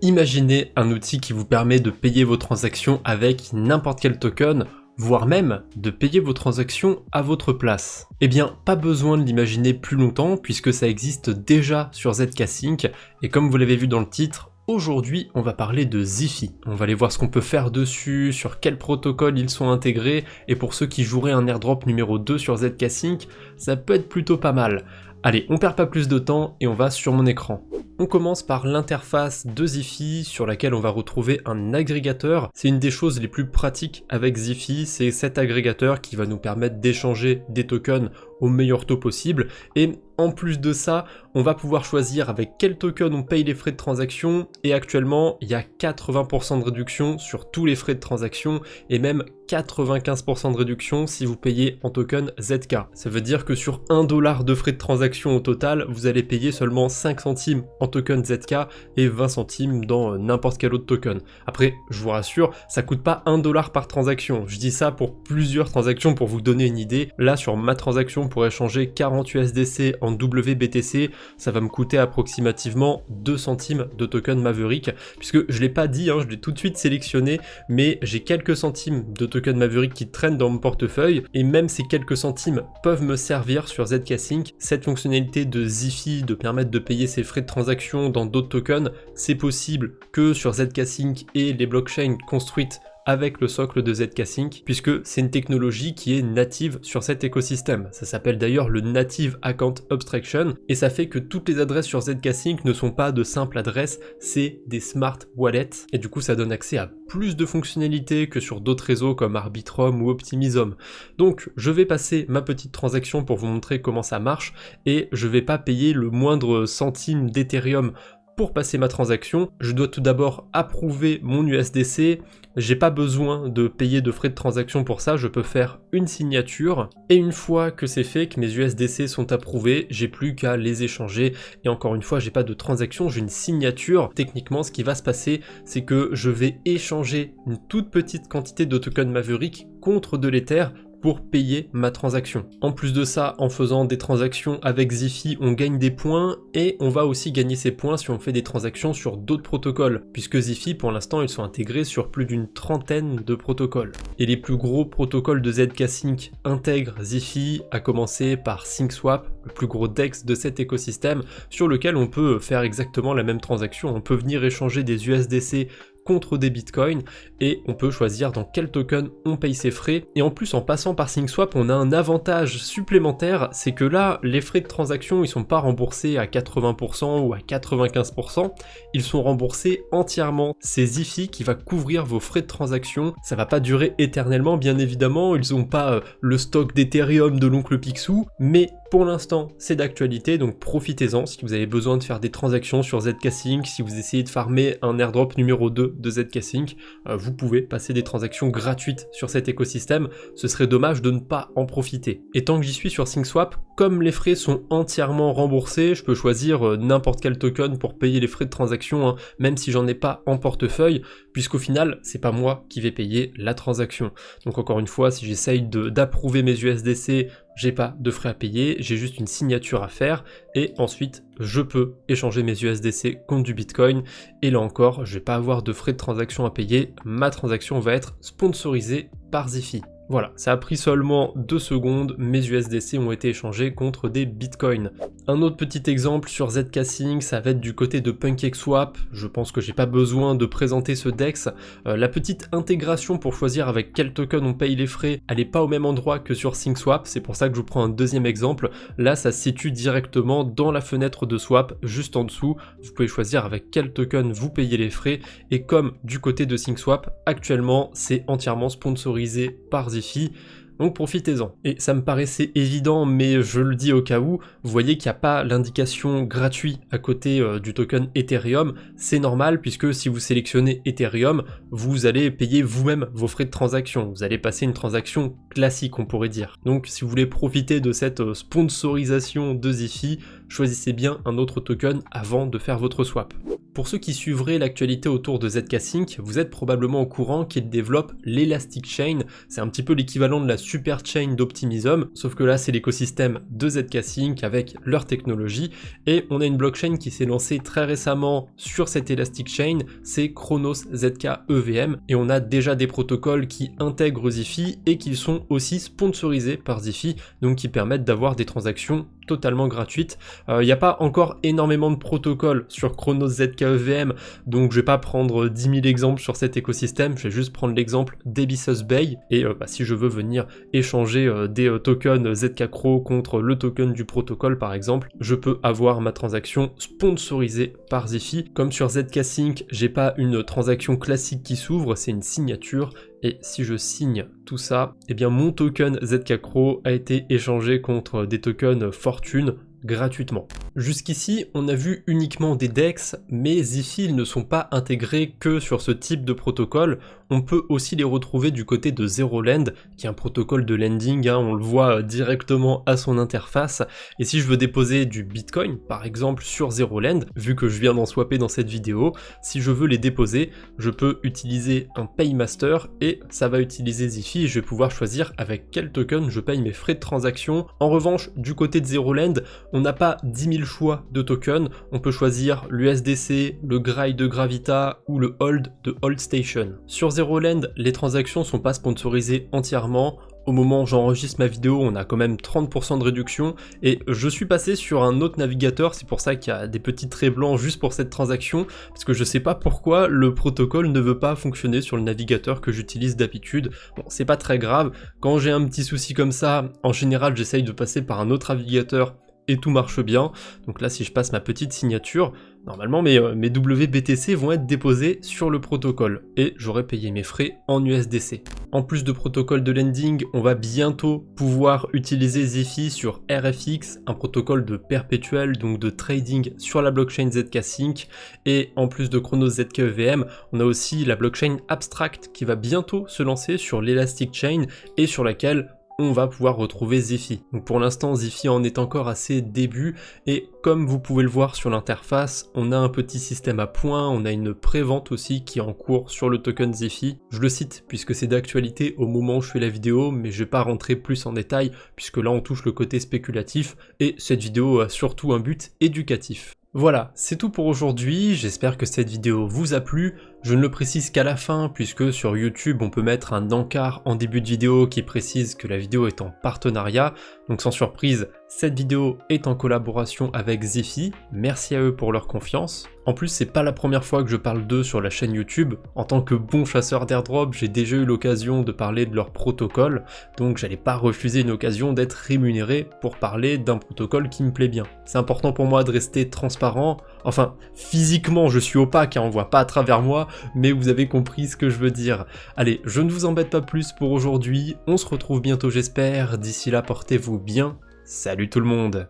Imaginez un outil qui vous permet de payer vos transactions avec n'importe quel token, voire même de payer vos transactions à votre place. Eh bien, pas besoin de l'imaginer plus longtemps puisque ça existe déjà sur ZK-Sync et comme vous l'avez vu dans le titre, aujourd'hui on va parler de Ziphy. On va aller voir ce qu'on peut faire dessus, sur quels protocoles ils sont intégrés et pour ceux qui joueraient un airdrop numéro 2 sur ZK-Sync, ça peut être plutôt pas mal. Allez, on perd pas plus de temps et on va sur mon écran. On commence par l'interface de Ziphy sur laquelle on va retrouver un agrégateur. C'est une des choses les plus pratiques avec Ziphy, c'est cet agrégateur qui va nous permettre d'échanger des tokens au meilleur taux possible. Et en plus de ça, on va pouvoir choisir avec quel token on paye les frais de transaction. Et actuellement, il y a 80% de réduction sur tous les frais de transaction et même 95% de réduction si vous payez en token ZK. Ça veut dire que sur 1$ de frais de transaction au total, vous allez payer seulement 5 centimes en token ZK et 20 centimes dans n'importe quel autre token. Après, je vous rassure, ça coûte pas 1$ par transaction. Je dis ça pour plusieurs transactions pour vous donner une idée. Là, sur ma transaction pour échanger 40 USDC en WBTC, ça va me coûter approximativement 2 centimes de token Maverick, puisque je l'ai pas dit, je l'ai tout de suite sélectionné, mais j'ai quelques centimes de token Maverick qui traînent dans mon portefeuille, et même ces quelques centimes peuvent me servir sur ZK-Sync. Cette fonctionnalité de Ziphy de permettre de payer ses frais de transaction dans d'autres tokens, c'est possible que sur ZK-Sync et les blockchains construites avec le socle de ZK-Sync, puisque c'est une technologie qui est native sur cet écosystème. Ça s'appelle d'ailleurs le Native Account Abstraction, et ça fait que toutes les adresses sur ZK-Sync ne sont pas de simples adresses, c'est des smart wallets, et du coup ça donne accès à plus de fonctionnalités que sur d'autres réseaux comme Arbitrum ou Optimism. Donc je vais passer ma petite transaction pour vous montrer comment ça marche, et je vais pas payer le moindre centime d'Ethereum pour passer ma transaction. Je dois tout d'abord approuver mon USDC, j'ai pas besoin de payer de frais de transaction pour ça, je peux faire une signature, et une fois que c'est fait, que mes USDC sont approuvés, j'ai plus qu'à les échanger, et encore une fois, j'ai pas de transaction, j'ai une signature. Techniquement, ce qui va se passer, c'est que je vais échanger une toute petite quantité de token Maverick contre de l'Ether, pour payer ma transaction. En plus de ça, en faisant des transactions avec Ziphy, on gagne des points et on va aussi gagner ces points si on fait des transactions sur d'autres protocoles, puisque Ziphy, pour l'instant, ils sont intégrés sur plus d'une trentaine de protocoles. Et les plus gros protocoles de ZK-Sync intègrent Ziphy, à commencer par SyncSwap, le plus gros DEX de cet écosystème, sur lequel on peut faire exactement la même transaction. On peut venir échanger des USDC contre des bitcoins et on peut choisir dans quel token on paye ses frais. Et en plus, en passant par SyncSwap, on a un avantage supplémentaire, c'est que là, les frais de transaction, ils sont pas remboursés à 80% ou à 95%, ils sont remboursés entièrement. C'est Ziphy qui va couvrir vos frais de transaction. Ça va pas durer éternellement, bien évidemment, ils ont pas le stock d'Ethereum de l'oncle Picsou, mais pour l'instant, c'est d'actualité, donc profitez-en si vous avez besoin de faire des transactions sur ZK-Sync, si vous essayez de farmer un airdrop numéro 2 de ZK-Sync, vous pouvez passer des transactions gratuites sur cet écosystème, ce serait dommage de ne pas en profiter. Et tant que j'y suis sur SyncSwap, comme les frais sont entièrement remboursés, je peux choisir n'importe quel token pour payer les frais de transaction, même si j'en ai pas en portefeuille, puisqu'au final, c'est pas moi qui vais payer la transaction. Donc encore une fois, si j'essaye d'approuver mes USDC, j'ai pas de frais à payer, j'ai juste une signature à faire et ensuite je peux échanger mes USDC contre du Bitcoin et là encore je vais pas avoir de frais de transaction à payer, ma transaction va être sponsorisée par Ziphy. Voilà, ça a pris seulement 2 secondes, mes USDC ont été échangés contre des bitcoins. Un autre petit exemple sur ZK-Sync, ça va être du côté de PancakeSwap. Je pense que j'ai pas besoin de présenter ce DEX. La petite intégration pour choisir avec quel token on paye les frais, elle est pas au même endroit que sur SyncSwap, c'est pour ça que je vous prends un deuxième exemple. Là, ça se situe directement dans la fenêtre de swap, juste en dessous. Vous pouvez choisir avec quel token vous payez les frais, et comme du côté de SyncSwap, actuellement, c'est entièrement sponsorisé par Ziphy. Donc profitez-en. Et ça me paraissait évident, mais je le dis au cas où, vous voyez qu'il n'y a pas l'indication gratuit à côté du token Ethereum, c'est normal puisque si vous sélectionnez Ethereum, vous allez payer vous-même vos frais de transaction, vous allez passer une transaction classique on pourrait dire. Donc si vous voulez profiter de cette sponsorisation de Ziphy, choisissez bien un autre token avant de faire votre swap. Pour ceux qui suivraient l'actualité autour de ZK-Sync, vous êtes probablement au courant qu'ils développent l'Elastic Chain, c'est un petit peu l'équivalent de la super chain d'Optimism, sauf que là c'est l'écosystème de ZK-Sync avec leur technologie, et on a une blockchain qui s'est lancée très récemment sur cette Elastic Chain, c'est Chronos ZK EVM, et on a déjà des protocoles qui intègrent Ziphy et qui sont aussi sponsorisés par Ziphy, donc qui permettent d'avoir des transactions totalement gratuites. Il n'y a pas encore énormément de protocoles sur Chronos ZK EVM, donc je vais pas prendre 10 000 exemples sur cet écosystème, je vais juste prendre l'exemple d'Ebissus Bay, et si je veux venir échanger des tokens ZK Cro contre le token du protocole par exemple, je peux avoir ma transaction sponsorisée par Ziphy. Comme sur ZK-Sync, j'ai pas une transaction classique qui s'ouvre, c'est une signature, et si je signe tout ça, eh bien mon token ZK Cro a été échangé contre des tokens Fortune gratuitement. Jusqu'ici, on a vu uniquement des DEX, mais Ziphy ils ne sont pas intégrés que sur ce type de protocole, on peut aussi les retrouver du côté de ZeroLand, qui est un protocole de lending, on le voit directement à son interface, et si je veux déposer du Bitcoin, par exemple sur ZeroLand, vu que je viens d'en swapper dans cette vidéo, si je veux les déposer, je peux utiliser un Paymaster, et ça va utiliser Ziphy, et je vais pouvoir choisir avec quel token je paye mes frais de transaction. En revanche, du côté de ZeroLand, on n'a pas 10 000 choix de tokens, on peut choisir l'USDC, le Grai de Gravita ou le Hold de HoldStation. Sur ZeroLand, les transactions sont pas sponsorisées entièrement. Au moment où j'enregistre ma vidéo, on a quand même 30% de réduction et je suis passé sur un autre navigateur, c'est pour ça qu'il y a des petits traits blancs juste pour cette transaction, parce que je sais pas pourquoi le protocole ne veut pas fonctionner sur le navigateur que j'utilise d'habitude. Bon, c'est pas très grave, quand j'ai un petit souci comme ça, en général j'essaye de passer par un autre navigateur et tout marche bien. Donc là si je passe ma petite signature, normalement mes WBTC vont être déposés sur le protocole et j'aurai payé mes frais en USDC. En plus de protocole de lending, on va bientôt pouvoir utiliser Ziphy sur RFX, un protocole de perpétuel, donc de trading sur la blockchain ZK-Sync, et en plus de Chronos ZK EVM, on a aussi la blockchain Abstract qui va bientôt se lancer sur l'Elastic Chain et sur laquelle on va pouvoir retrouver Ziphy. Donc pour l'instant, Ziphy en est encore à ses débuts, et comme vous pouvez le voir sur l'interface, on a un petit système à points, on a une pré-vente aussi qui est en cours sur le token Ziphy. Je le cite puisque c'est d'actualité au moment où je fais la vidéo, mais je vais pas rentrer plus en détail, puisque là on touche le côté spéculatif, et cette vidéo a surtout un but éducatif. Voilà, c'est tout pour aujourd'hui, j'espère que cette vidéo vous a plu. Je ne le précise qu'à la fin, puisque sur YouTube on peut mettre un encart en début de vidéo qui précise que la vidéo est en partenariat, donc sans surprise, cette vidéo est en collaboration avec Ziphy, merci à eux pour leur confiance. En plus, c'est pas la première fois que je parle d'eux sur la chaîne YouTube. En tant que bon chasseur d'airdrop, j'ai déjà eu l'occasion de parler de leur protocole, donc j'allais pas refuser une occasion d'être rémunéré pour parler d'un protocole qui me plaît bien. C'est important pour moi de rester transparent, enfin, physiquement je suis opaque, on voit pas à travers moi, mais vous avez compris ce que je veux dire. Allez, je ne vous embête pas plus pour aujourd'hui, on se retrouve bientôt j'espère, d'ici là portez-vous bien, salut tout le monde!